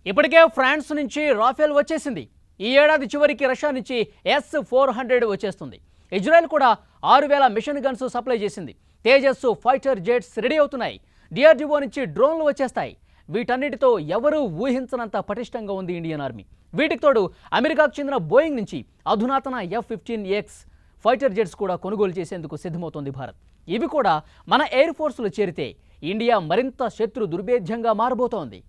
ఇప్పటికే ఫ్రాన్స్ నుంచి రాఫెల్ వచ్చేసింది. ఈ ఏడాది చివరికి రష్యా నుంచి S-400 వచ్చేస్తుంది. ఇజ్రాయెల్ కూడా 6000 మిషన్ గన్స్ సప్లై చేసింది. తేజస్ ఫైటర్ జెట్స్ రెడీ అవుతున్నాయి. DRDO నుంచి డ్రోన్లు వచ్చేస్తాయి. వీటన్నిటితో ఎవరూ ఊహించనంత పటిష్టంగా ఉంది ఇండియన్ ఆర్మీ. వీటికి తోడు అమెరికాకు చెందిన బోయింగ్ నుంచి అధునాతన F-15X ఫైటర్ జెట్స్ కూడా కొనుగోలు చేసేందుకు సిద్ధమవుతోంది భారత్. ఇవి కూడా మన ఎయిర్ ఫోర్స్లో చేరితే ఇండియా మరింత శత్రు దుర్భేద్యంగా మారబోతోంది.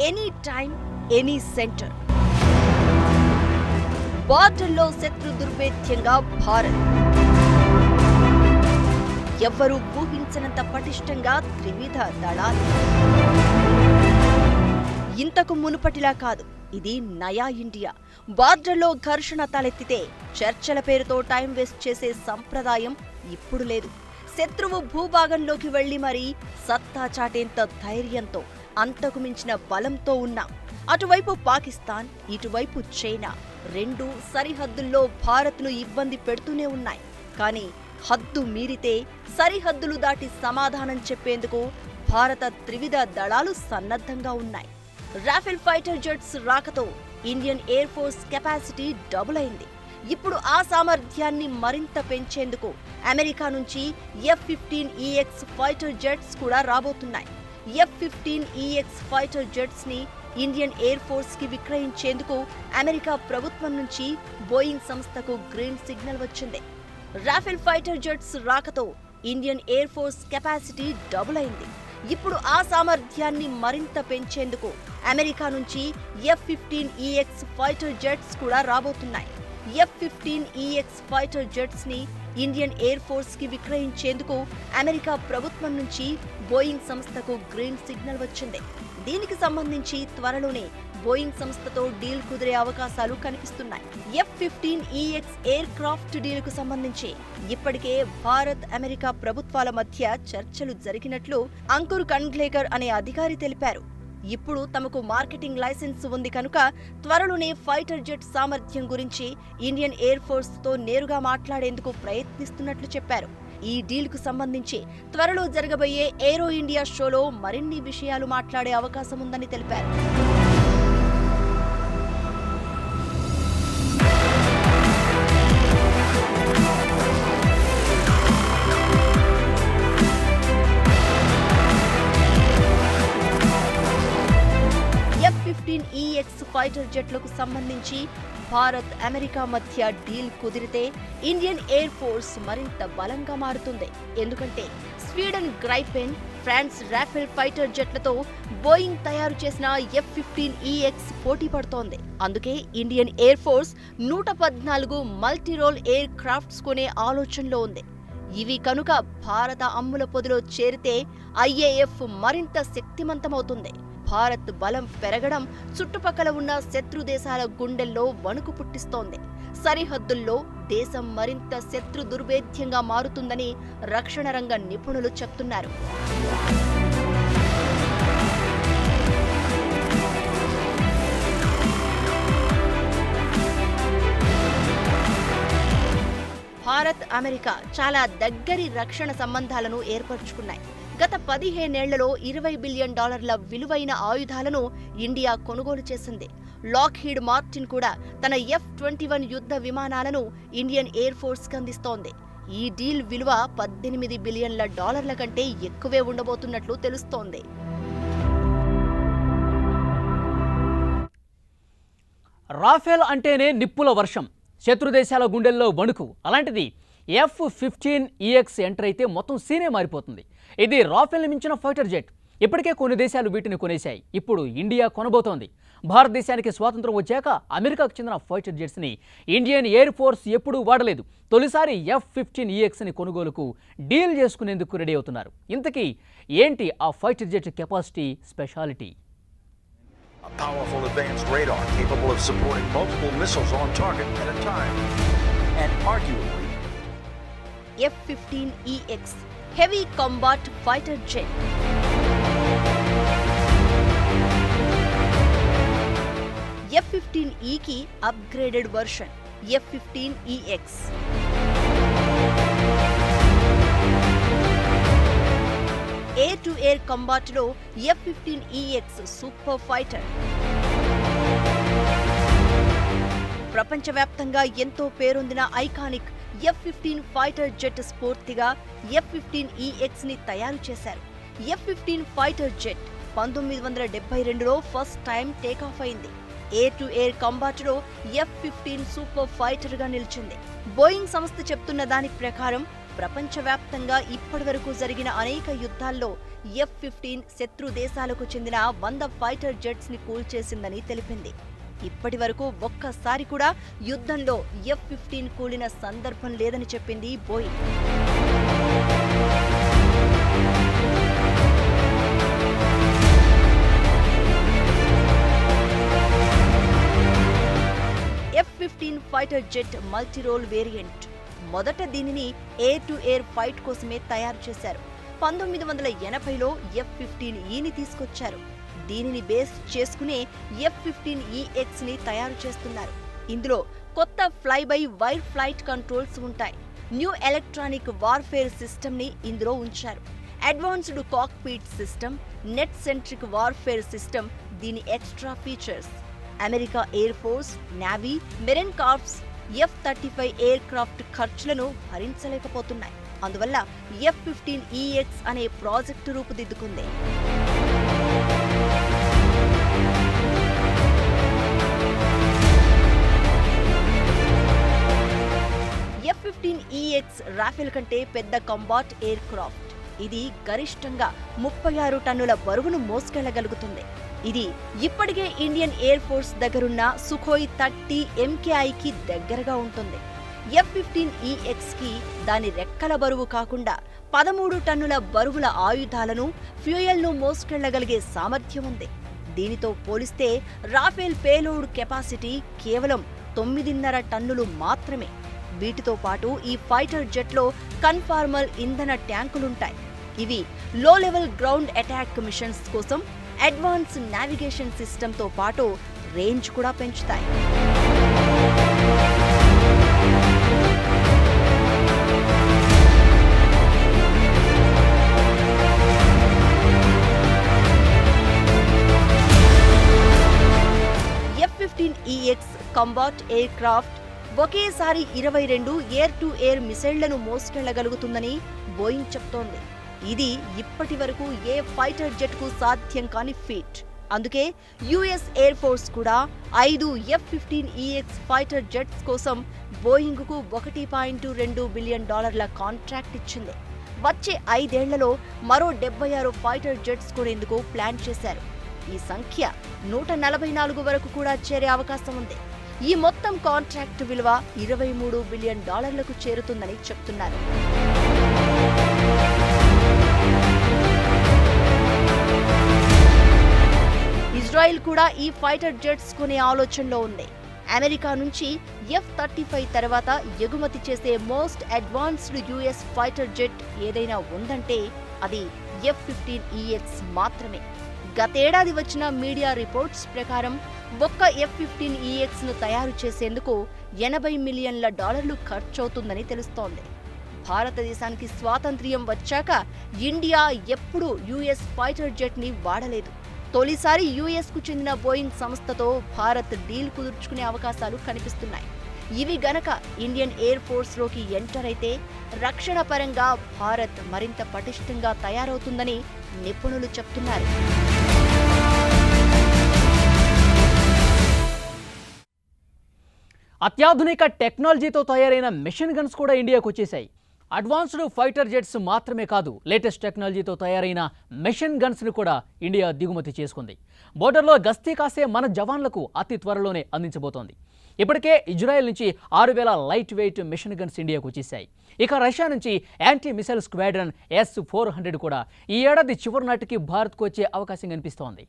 ఎనీ టైమ్ ఎనీ సెంటర్ బార్డర్లో శత్రు దుర్భేద్యంగా భారత్. ఎవ్వరూ ఊహించనంత పటిష్టంగా త్రివిధ దళాలు. ఇంతకు మునుపటిలా కాదు, ఇది నయా ఇండియా. బార్డర్లో ఘర్షణ తలెత్తితే చర్చల పేరుతో టైం వేస్ట్ చేసే సంప్రదాయం ఇప్పుడు లేదు. శత్రువు భూభాగంలోకి వెళ్లి మరీ సత్తా చాటేంత ధైర్యంతో, అంతకు మించిన బలంతో ఉన్నాం. అటువైపు పాకిస్తాన్, ఇటువైపు చైనా రెండు సరిహద్దుల్లో భారత్ను ఇబ్బంది పెడుతూనే ఉన్నాయి. కానీ హద్దు మీరితే సరిహద్దులు దాటి సమాధానం చెప్పేందుకు భారత త్రివిధ దళాలు సన్నద్ధంగా ఉన్నాయి. రాఫెల్ ఫైటర్ జెట్స్ రాకతో Indian air force capacity double అయింది. ఇప్పుడు ఆ సామర్థ్యాన్ని మరింత పెంచేందుకు అమెరికా నుంచి F-15EX ఫైటర్ జెట్స్ కూడా రాబోతున్నాయి. F-15EX ఫైటర్ జెట్స్ ని ఇండియన్ ఎయిర్ ఫోర్స్ కి విక్రయించేందుకు అమెరికా ప్రభుత్వం నుంచి బోయింగ్ సంస్థకు గ్రీన్ సిగ్నల్ వచ్చింది. రాఫెల్ ఫైటర్ జెట్స్ రాకతో Indian air force capacity double అయింది. ఇప్పుడు ఆ సామర్థ్యాన్ని మరింత పెంచేందుకు అమెరికా నుంచి F-15EX ఫైటర్ జెట్స్ కూడా రాబోతున్నాయి. F-15EX ఫైటర్ జెట్స్ ని ఇండియన్ ఎయిర్ ఫోర్స్ కి విక్రయించేందుకు అమెరికా ప్రభుత్వం నుంచి బోయింగ్ సంస్థకు గ్రీన్ సిగ్నల్ వచ్చింది. దీనికి సంబంధించి త్వరలోనే బోయింగ్ సంస్థతో డీల్ కుదిరే అవకాశాలు కనిపిస్తున్నాయి. F-15EX ఎయిర్ క్రాఫ్ట్ డీల్ కు సంబంధించి ఇప్పటికే భారత్, అమెరికా ప్రభుత్వాల మధ్య చర్చలు జరిగినట్లు అంకుర్ కండ్లేకర్ అనే అధికారి తెలిపారు. ఇప్పుడు తమకు మార్కెటింగ్ లైసెన్స్ ఉంది కనుక త్వరలోనే ఫైటర్ జెట్ సామర్థ్యం గురించి ఇండియన్ ఎయిర్ ఫోర్స్ తో నేరుగా మాట్లాడేందుకు ప్రయత్నిస్తున్నట్లు చెప్పారు. ఈ డీల్ కు సంబంధించి త్వరలో జరగబోయే ఏరో ఇండియా షోలో మరిన్ని విషయాలు మాట్లాడే అవకాశం ఉందని తెలిపారు. F-15EX ఫైటర్ జెట్లకు సంబంధించి భారత్, అమెరికా మధ్య డీల్ కుదిరితే ఇండియన్ ఎయిర్ ఫోర్స్ మరింత బలంగా మారుతుంది. ఎందుకంటే Sweden Gripen, France Rafale fighter జెట్లతో బోయింగ్ తయారు చేసిన F-15EX పోటీ పడుతోంది. అందుకే Indian air force 114 multirole aircrafts కొనే ఆలోచనలో ఉంది. ఇవి కనుక భారత అమ్ముల పొదిలో చేరితే IAF మరింత శక్తిమంతమవుతుంది. భారత్ బలం పెరగడం చుట్టుపక్కల ఉన్న శత్రు దేశాల గుండెల్లో వణుకు పుట్టిస్తోంది. సరిహద్దుల్లో దేశం మరింత శత్రు దుర్భేద్యంగా మారుతుందని రక్షణ రంగ నిపుణులు చెప్తున్నారు. భారత్, అమెరికా చాలా దగ్గరి రక్షణ సంబంధాలను ఏర్పరచుకున్నాయి. గత 15 ఏళ్లలో $20 బిలియన్ విలువైన ఆయుధాలను ఇండియా కొనుగోలు చేసింది. లాక్హీడ్ మార్టిన్ కూడా తన F-21 యుద్ధ విమానాలను ఇండియన్ ఎయిర్ ఫోర్స్ కి అందిస్తోంది. ఈ డీల్ విలువ $18 బిలియన్ల కంటే ఎక్కువే ఉండబోతున్నట్లు తెలుస్తోంది. రాఫెల్ అంటేనే నిప్పుల వర్షం, శత్రు దేశాల గుండెల్లో వణుకు. అలాంటిది F-15EX ఎంటర్ అయితే మొత్తం సీనే మారిపోతుంది. ఇది రాఫెల్ మించిన ఫైటర్ జెట్. ఇప్పటికే కొన్ని దేశాలు వీటిని కొనేశాయి. ఇప్పుడు ఇండియా కొనబోతోంది. భారతదేశానికి స్వాతంత్రం వచ్చాక అమెరికాకు చెందిన ఫైటర్ జెట్స్ని ఇండియన్ ఎయిర్ ఫోర్స్ ఎప్పుడూ వాడలేదు. తొలిసారి F-15EXని కొనుగోలుకు డీల్ చేసుకునేందుకు రెడీ అవుతున్నారు. ఇంతకీ ఏంటి ఆ fighter jet capacity, speciality? A powerful advanced radar capable of supporting multiple missiles on target at a time. And arguably F-15EX heavy combat fighter jet. F-15E కి upgraded version F-15EX. Air to air combat లో F-15EX super fighter. ప్రపంచవ్యాప్తంగా ఎంతో పేరొందిన iconic F-15 fighter jet స్ఫూర్తిగా F-15EX ని తయారు చేశారు. F-15 fighter jet 1972లో ఫస్ట్ టైం టేకాఫ్ అయింది. ఎయిర్ టు ఎయిర్ కంబాట్ లో F-15 సూపర్ ఫైటర్ గా నిలిచింది. బోయింగ్ సంస్థ చెప్తున్న దాని ప్రకారం ప్రపంచవ్యాప్తంగా ఇప్పటివరకు జరిగిన అనేక యుద్ధాల్లో F-15 శత్రు దేశాలకు చెందిన 100 ఫైటర్ జెట్స్ ని కూల్చేసిందని తెలిపింది. ఇప్పటి వరకు ఒక్కసారి కూడా యుద్ధంలో F-15 కూలిన సందర్భం లేదని చెప్పింది Boeing. F-15 fighter jet multirole variant. మొదట దీనిని ఎయిర్ టు ఎయిర్ ఫైట్ కోసమే తయారు చేశారు. 1980లో F-15E ని తీసుకొచ్చారు. దీనిని బేస్ చేసుకునే F-15EX ని తయారు చేస్తున్నారు. ఇందులో కొత్త fly by wire flight controls ఉంటాయి. న్యూ ఎలక్ట్రానిక్ వార్ఫేర్ సిస్టమ్ ని ఇందులో ఉంచారు. Advanced cockpit system, net centric warfare system దీని extra features. America air force, navy, marine corps F-35 aircraft ఖర్చులను భరించలేకపోతున్నాయి. అందువల్ల F-15EX అనే ప్రాజెక్టు రూపుదిద్దుకుంది. F-15EX రాఫెల్ కంటే పెద్ద కంబాట్ ఎయిర్ క్రాఫ్ట్. ఇది గరిష్టంగా 36 టన్నుల బరువును మోసుకెళ్లగలుగుతుంది. ఇది ఇప్పటికే ఇండియన్ ఎయిర్ ఫోర్స్ దగ్గరున్న సుఖోయ్ 30 MKIకి దగ్గరగా ఉంటుంది. F-15EX కి దాని రెక్కల బరువు కాకుండా 13 టన్నుల బరువుల ఆయుధాలను, ఫ్యూయల్ను మోసుకెళ్లగలిగే సామర్థ్యం ఉంది. దీనితో పోలిస్తే రాఫెల్ పేలోడ్ కెపాసిటీ కేవలం 9.5 టన్నులు మాత్రమే. వీటితో పాటు ఈ ఫైటర్ జెట్లో కన్ఫార్మల్ ఇంధన ట్యాంకులుంటాయి. ఇవి లో లెవెల్ గ్రౌండ్ అటాక్ మిషన్స్ కోసం అడ్వాన్స్ నావిగేషన్ సిస్టంతో పాటు రేంజ్ కూడా పెంచుతాయి. F-15EX కంబాట్ ఎయిర్ క్రాఫ్ట్ ఒకేసారి 22 ఎయిర్ టు ఎయిర్ మిసైళ్లను మోసుకెళ్లగలుగుతుందని బోయింగ్ చెప్తోంది. ఇది ఇప్పటి వరకు ఏ ఫైటర్ జెట్ కు సాధ్యం కాని ఫీట్. అందుకే యుఎస్ ఎయిర్ ఫోర్స్ కూడా 5 F-15EX ఫైటర్ జెట్స్ కోసం బోయింగ్ కు $1.2 బిలియన్ కాంట్రాక్ట్ ఇచ్చింది. వచ్చే 5 ఏళ్లలో మరో 76 ఫైటర్ జెట్స్ కొనేందుకు ప్లాన్ చేశారు. ఈ సంఖ్య 144 వరకు కూడా చేరే అవకాశం ఉంది. ఈ మొత్తం కాంట్రాక్ట్ విలువ $23 బిలియన్ చేరుతుందని చెప్తున్నారు. ఇజ్రాయెల్ కూడా ఈ ఫైటర్ జెట్స్ కొనే ఆలోచనలో ఉంది. అమెరికా నుంచి F-35 తర్వాత ఎగుమతి చేసే most advanced US fighter jet ఏదైనా ఉందంటే అది F-15EX మాత్రమే. గతేడాది వచ్చిన మీడియా రిపోర్ట్స్ ప్రకారం ఒక్క F-15EX ను తయారు చేసేందుకు $80 మిలియన్ల ఖర్చవుతుందని తెలుస్తోంది. భారతదేశానికి స్వాతంత్ర్యం వచ్చాక ఇండియా ఎప్పుడూ యుఎస్ ఫైటర్ జెట్ ని వాడలేదు. తొలిసారి యుఎస్ కు చెందిన బోయింగ్ సంస్థతో భారత్ డీల్ కుదుర్చుకునే అవకాశాలు కనిపిస్తున్నాయి. ఇవి గనక ఇండియన్ ఎయిర్ ఫోర్స్ లోకి ఎంటర్ అయితే రక్షణ పరంగా భారత్ మరింత పటిష్టంగా తయారవుతుందని నిపుణులు చెప్తున్నారు. అత్యాధునిక టెక్నాలజీతో తయారైన మెషిన్ గన్స్ కూడా ఇండియాకు వచ్చేశాయి. అడ్వాన్స్డ్ ఫైటర్ జెట్స్ మాత్రమే కాదు, లేటెస్ట్ టెక్నాలజీతో తయారైన మెషిన్ గన్స్ను కూడా ఇండియా దిగుమతి చేసుకుంది. బోర్డర్లో గస్తీ కాసే మన జవాన్లకు అతి త్వరలోనే అందించబోతోంది. ఇప్పటికే ఇజ్రాయెల్ నుంచి 6,000 లైట్ వెయిట్ మెషిన్ గన్స్ ఇండియాకు వచ్చేశాయి. ఇక రష్యా నుంచి యాంటీ మిసైల్ స్క్వాడ్రన్ S-400 కూడా ఈ ఏడాది చివరి నాటికి భారత్కు వచ్చే అవకాశం కనిపిస్తోంది.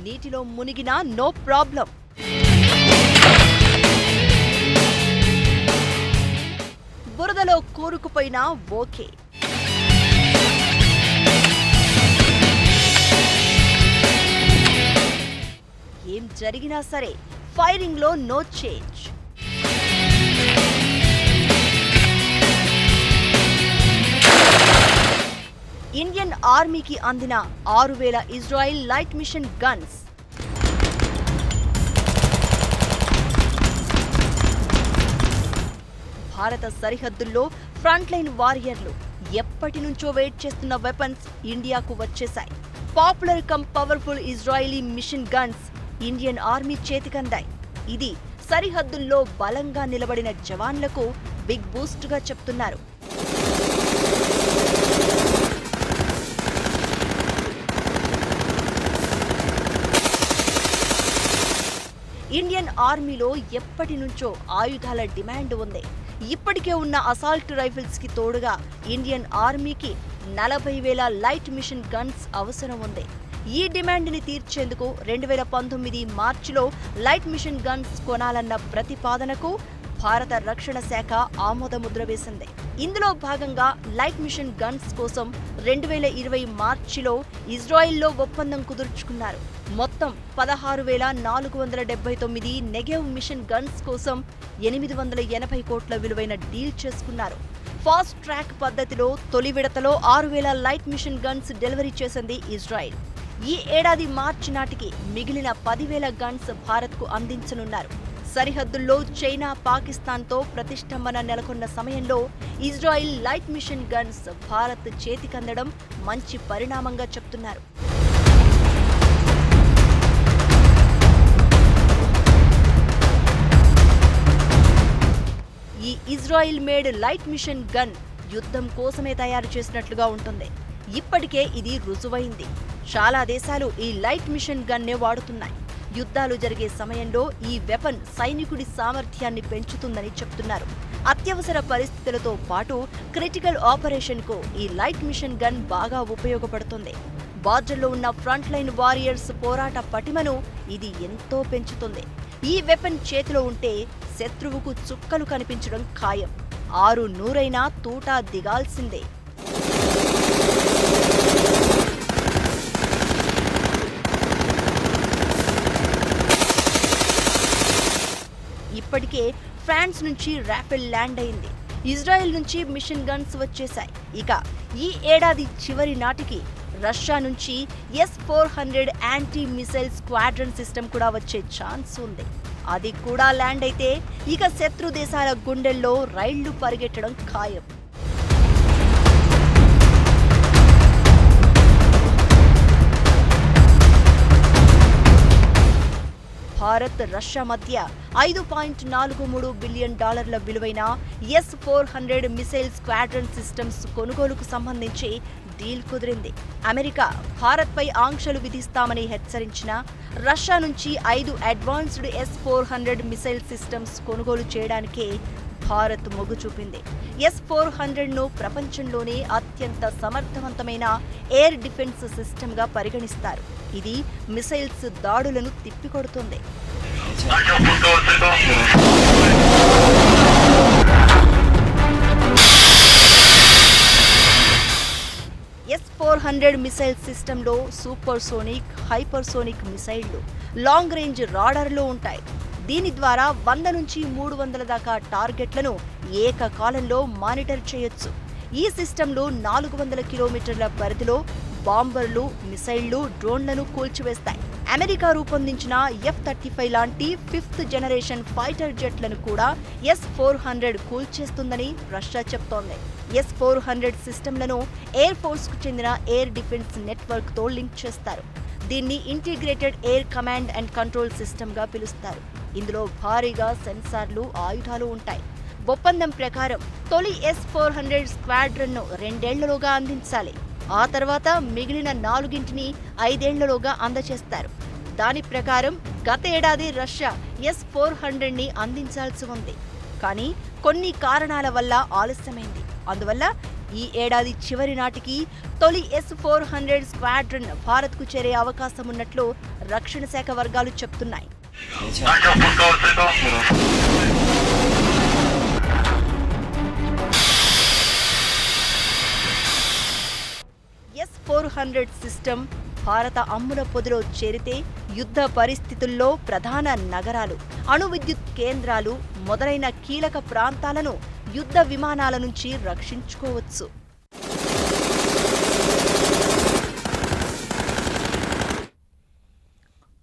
నీటిలో మునిగినా నో ప్రాబ్లం. బురదలో కూరుకుపోయినా ఓకే. జరిగినా సరే ఫైరింగ్లో నో చేంజ్. ఇండియన్ ఆర్మీకి అందిన 6,000 ఇజ్రాయిల్ లైట్ మిషన్ గన్స్. భారత సరిహద్దుల్లో ఫ్రంట్ లైన్ వారియర్లు ఎప్పటి నుంచో వెయిట్ చేస్తున్న వెపన్స్ ఇండియాకు వచ్చేశాయి. Popular cum powerful Israeli machine guns Indian army చేతికందాయి. ఇది సరిహద్దుల్లో బలంగా నిలబడిన జవాన్లకు బిగ్ బూస్ట్ గా చెప్తున్నారు. ఇండియన్ ఆర్మీలో ఎప్పటి నుంచో ఆయుధాల డిమాండ్ ఉంది. ఇప్పటికే ఉన్న అసాల్ట్ రైఫిల్స్ కి తోడుగా ఇండియన్ ఆర్మీకి 40,000 లైట్ మిషన్ గన్స్ అవసరం ఉంది. ఈ డిమాండ్ ని తీర్చేందుకు 2019 మార్చిలో లైట్ మిషన్ గన్స్ కొనాలన్న ప్రతిపాదనకు భారత రక్షణ శాఖ ఆమోదముద్ర వేసింది. ఇందులో భాగంగా లైట్ మిషన్ గన్స్ కోసం 2020 మార్చిలో ఇజ్రాయిల్లో ఒప్పందం కుదుర్చుకున్నారు. మొత్తం 16,479 నెగెవ్ మిషన్ గన్స్ కోసం 880 కోట్ల విలువైన డీల్ చేసుకున్నారు. ఫాస్ట్ ట్రాక్ పద్ధతిలో తొలి విడతలో 6,000 లైట్ మిషన్ గన్స్ డెలివరీ చేసింది ఇజ్రాయిల్. ఈ ఏడాది మార్చి నాటికి మిగిలిన 10,000 గన్స్ భారత్కు అందించనున్నారు. సరిహద్దుల్లో చైనా, పాకిస్తాన్తో ప్రతిష్టంభన నెలకొన్న సమయంలో Israel light machine guns Bharat చేతికందడం మంచి పరిణామంగా చెప్తున్నారు. ఈ Israel made light machine gun యుద్ధం కోసమే తయారు చేసినట్లుగా ఉంటుంది. ఇప్పటికే ఇది రుజువైంది. చాలా దేశాలు ఈ లైట్ మిషన్ గన్నే వాడుతున్నాయి. యుద్ధాలు జరిగే సమయంలో ఈ వెపన్ సైనికుడి సామర్థ్యాన్ని పెంచుతుందని చెప్తున్నారు. అత్యవసర పరిస్థితులతో పాటు క్రిటికల్ ఆపరేషన్కు ఈ లైట్ మిషన్ గన్ బాగా ఉపయోగపడుతుంది. బార్డర్లో ఉన్న ఫ్రంట్ లైన్ వారియర్స్ పోరాట పటిమను ఇది ఎంతో పెంచుతుంది. ఈ వెపన్ చేతిలో ఉంటే శత్రువుకు చుక్కలు కనిపించడం ఖాయం. 600 తూటా దిగాల్సిందే. ఇప్పటికే ఫ్రాన్స్ నుంచి రాఫెల్ ల్యాండ్ అయింది. ఇజ్రాయెల్ నుంచి మిషన్ గన్స్ వచ్చేశాయి. ఇక ఈ ఏడాది చివరి నాటికి రష్యా నుంచి S-400 anti missile squadron system కూడా వచ్చే ఛాన్స్ ఉంది. అది కూడా ల్యాండ్ అయితే ఇక శత్రు దేశాల గుండెల్లో రైళ్లు పరిగెట్టడం ఖాయం. భారత్, రష్యా మధ్య $5.43 బిలియన్ విలువైన S-400 మిసైల్ స్క్వాడ్రన్ సిస్టమ్స్ కొనుగోలుకు సంబంధించి డీల్ కుదిరింది. అమెరికా భారత్పై ఆంక్షలు విధిస్తామని హెచ్చరించినా రష్యా నుంచి 5 అడ్వాన్స్డ్ S-400 మిసైల్ సిస్టమ్స్ కొనుగోలు చేయడానికే భారత్ మొగ్గు చూపింది. S-400ను ప్రపంచంలోనే అత్యంత సమర్థవంతమైన ఎయిర్ డిఫెన్స్ సిస్టమ్గా పరిగణిస్తారు. ఇది మిసైల్స్ దాడులను తిప్పికొడుతుంది. S-400 మిసైల్ సిస్టంలో సూపర్సోనిక్, హైపర్సోనిక్ మిసైళ్లు, లాంగ్ రేంజ్ రాడార్లు ఉంటాయి. దీని ద్వారా 100 నుంచి 300 దాకా టార్గెట్లను ఏకకాలంలో మానిటర్ చేయొచ్చు. ఈ సిస్టంలో 400 కిలోమీటర్ల పరిధిలో బాంబర్లు, మిసైళ్లు, డ్రోన్లను కూల్చివేస్తాయి. అమెరికా రూపొందించిన F-35 లాంటి 5th జనరేషన్ ఫైటర్ జెట్లను కూడా S-400 కూల్చేస్తుందని రష్యా చెప్తోంది. S-400 సిస్టంలను ఎయిర్ ఫోర్స్కు చెందిన ఎయిర్ డిఫెన్స్ నెట్వర్క్తో లింక్ చేస్తారు. దీన్ని integrated air command and control సిస్టమ్గా పిలుస్తారు. ఇందులో భారీగా సెన్సార్లు, ఆయుధాలు ఉంటాయి. ఒప్పందం ప్రకారం తొలి S-400 స్క్వాడ్రన్ను 2 ఏళ్లలోగా అందించాలి. ఆ తర్వాత మిగిలిన 4ని 5 ఏళ్లలోగా అందజేస్తారు. దాని ప్రకారం గత ఏడాది రష్యా S-400ని అందించాల్సి ఉంది. కానీ కొన్ని కారణాల వల్ల ఆలస్యమైంది. అందువల్ల ఈ ఏడాది చివరి నాటికి తొలి S-400 స్క్వాడ్రన్ భారత్కు చేరే అవకాశం ఉన్నట్లు రక్షణ శాఖ వర్గాలు చెప్తున్నాయి. S-400 సిస్టమ్ భారత అమ్ముల పొదిలో చేరితే యుద్ధ పరిస్థితుల్లో ప్రధాన నగరాలు, అణు విద్యుత్ కేంద్రాలు మొదలైన కీలక ప్రాంతాలను యుద్ధ విమానాల నుంచి రక్షించుకోవచ్చు.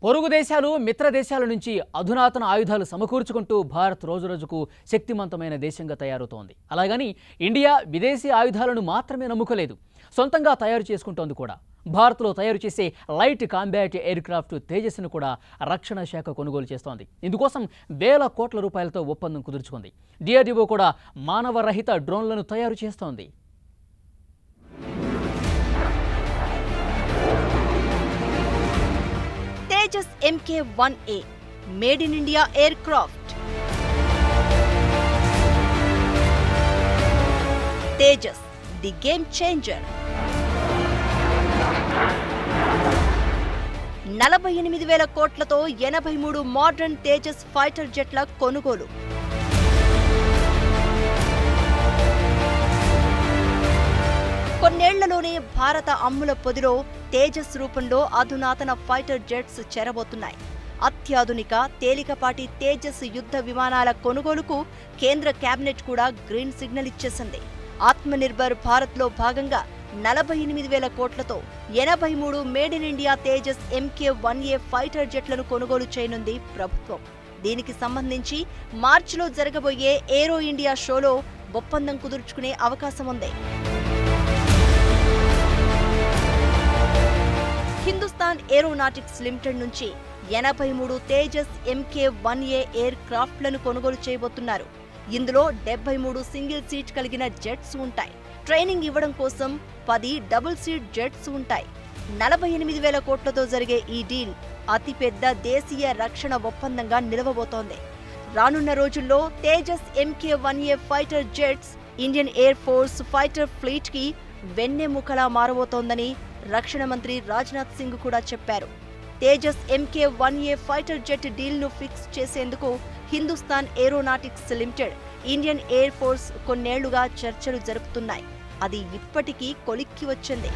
పొరుగు దేశాలు, మిత్ర దేశాల నుంచి అధునాతన ఆయుధాలు సమకూర్చుకుంటూ భారత్ రోజురోజుకు శక్తివంతమైన దేశంగా తయారవుతోంది. అలాగని ఇండియా విదేశీ ఆయుధాలను మాత్రమే నమ్ముకోలేదు, సొంతంగా తయారు చేసుకుంటోంది కూడా. భారత్లో తయారు చేసే లైట్ కాంబాట్ ఎయిర్ క్రాఫ్ట్ తేజస్ను కూడా రక్షణ శాఖ కొనుగోలు చేస్తోంది. ఇందుకోసం వేల కోట్ల రూపాయలతో ఒప్పందం కుదుర్చుకుంది. డిఆర్డీఓ కూడా మానవ రహిత డ్రోన్లను తయారు చేస్తోంది. Tejas MK-1A made in India air craft. Tejas the game changer. 48,000 కోట్లతో 83 మోడర్న్ తేజస్ ఫైటర్ జెట్ల కొనుగోలు. కొన్నేళ్లలోనే భారత అమ్ముల పొదిలో తేజస్ రూపంలో అధునాతన ఫైటర్ జెట్స్ చేరబోతున్నాయి. అత్యాధునిక తేలికపాటి తేజస్ యుద్ధ విమానాల కొనుగోలుకు కేంద్ర కేబినెట్ కూడా గ్రీన్ సిగ్నల్ ఇచ్చేసింది. ఆత్మనిర్భర్ భారత్లో భాగంగా 48,000 కోట్లతో 83 made in India Tejas MK-1A fighter జెట్లను కొనుగోలు చేయనుంది ప్రభుత్వం. దీనికి సంబంధించి మార్చిలో జరగబోయే ఏరో ఇండియా షోలో ఒప్పందం కుదుర్చుకునే అవకాశం ఉంది. హిందుస్థాన్ ఏరోనాటిక్స్ లిమిటెడ్ నుంచి 83 తేజస్ MK-1A ఎయిర్ క్రాఫ్ట్లను కొనుగోలు చేయబోతున్నారు. ఇందులో 73 సింగిల్ సీట్ కలిగిన జెట్స్ ఉంటాయి. ట్రైనింగ్ ఇవ్వడం కోసం 10 డబుల్ సీట్ జెట్స్ ఉంటాయి. 48,000 కోట్లతో జరిగే ఈ డీల్ అతిపెద్ద దేశీయ రక్షణ ఒప్పందంగా నిలవబోతోంది. రానున్న రోజుల్లో Tejas MK-1A fighter jets Indian air force fighter fleet కి వెన్నెముకలా మారబోతోందని రక్షణ మంత్రి రాజ్నాథ్ సింగ్ కూడా చెప్పారు. తేజస్ MK-1A ఫైటర్ జెట్ డీల్ను ఫిక్స్ చేసేందుకు Hindustan aeronautics limited, Indian air force కొన్నేళ్లుగా చర్చలు జరుపుతున్నాయి. అది ఇప్పటికీ కొలిక్కి వచ్చింది.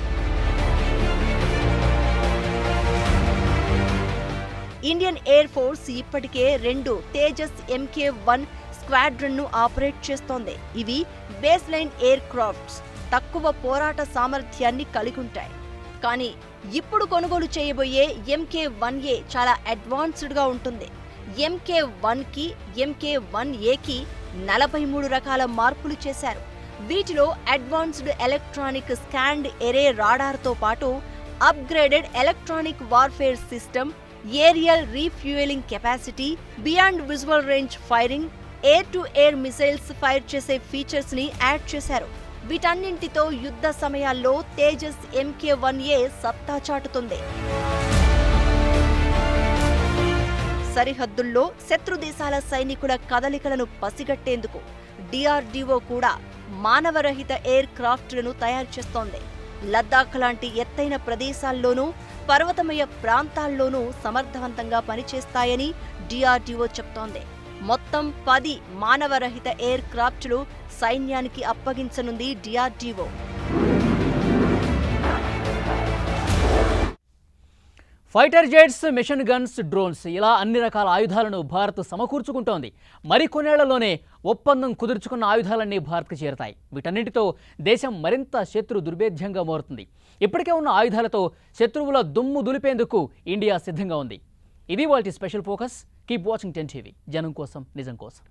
ఇండియన్ ఎయిర్ ఫోర్స్ ఇప్పటికే 2 తేజస్ MK-1 స్క్వాడ్రన్ను ఆపరేట్ చేస్తోంది. ఇవి బేస్ లైన్ ఎయిర్ క్రాఫ్ట్స్, తక్కువ పోరాట సామర్థ్యాన్ని కలిగి ఉంటాయి. కానీ ఇప్పుడు కొనుగోలు చేయబోయే MK-1A చాలా అడ్వాన్స్డ్గా ఉంటుంది. MK-1కి MK-1Aకి 43 రకాల మార్పులు చేశారు. వీటిలో అడ్వాన్స్డ్ ఎలక్ట్రానిక్ స్కాండ్ ఎరే రాడార్తో పాటు upgraded electronic warfare system, aerial refuelling capacity, beyond visual range firing, air to air missiles fire చేసే ఫీచర్స్ ని యాడ్ చేశారు. వీటన్నింటితో యుద్ధ సమయాల్లో తేజస్ MK-1A సత్తా చాటుతుంది. సరిహద్దుల్లో శత్రు దేశాల సైనికుల కదలికలను పసిగట్టేందుకు డిఆర్డీఓ కూడా మానవరహిత ఎయిర్ క్రాఫ్ట్లను తయారు చేస్తోంది. లద్దాఖ్ లాంటి ఎత్తైన ప్రదేశాల్లోనూ, పర్వతమయ ప్రాంతాల్లోనూ సమర్థవంతంగా పనిచేస్తాయని డిఆర్డీఓ చెప్తోంది. మొత్తం 10 మానవరహిత ఎయిర్ క్రాఫ్ట్లు సైన్యానికి అప్పగించనుంది DRDO. Fighter jets, machine guns, drones ఇలా అన్ని రకాల ఆయుధాలను భారత్ సమకూర్చుకుంటోంది. మరికొన్నేళ్లలోనే ఒప్పందం కుదుర్చుకున్న ఆయుధాలన్నీ భారత్కు చేరతాయి. వీటన్నింటితో దేశం మరింత శత్రు దుర్భేద్యంగా మారుతుంది. ఇప్పటికే ఉన్న ఆయుధాలతో శత్రువుల దుమ్ము దులిపేందుకు ఇండియా సిద్ధంగా ఉంది. ఇది వాటి special focus. Keep watching 10 TV. జనం కోసం, నిజం కోసం.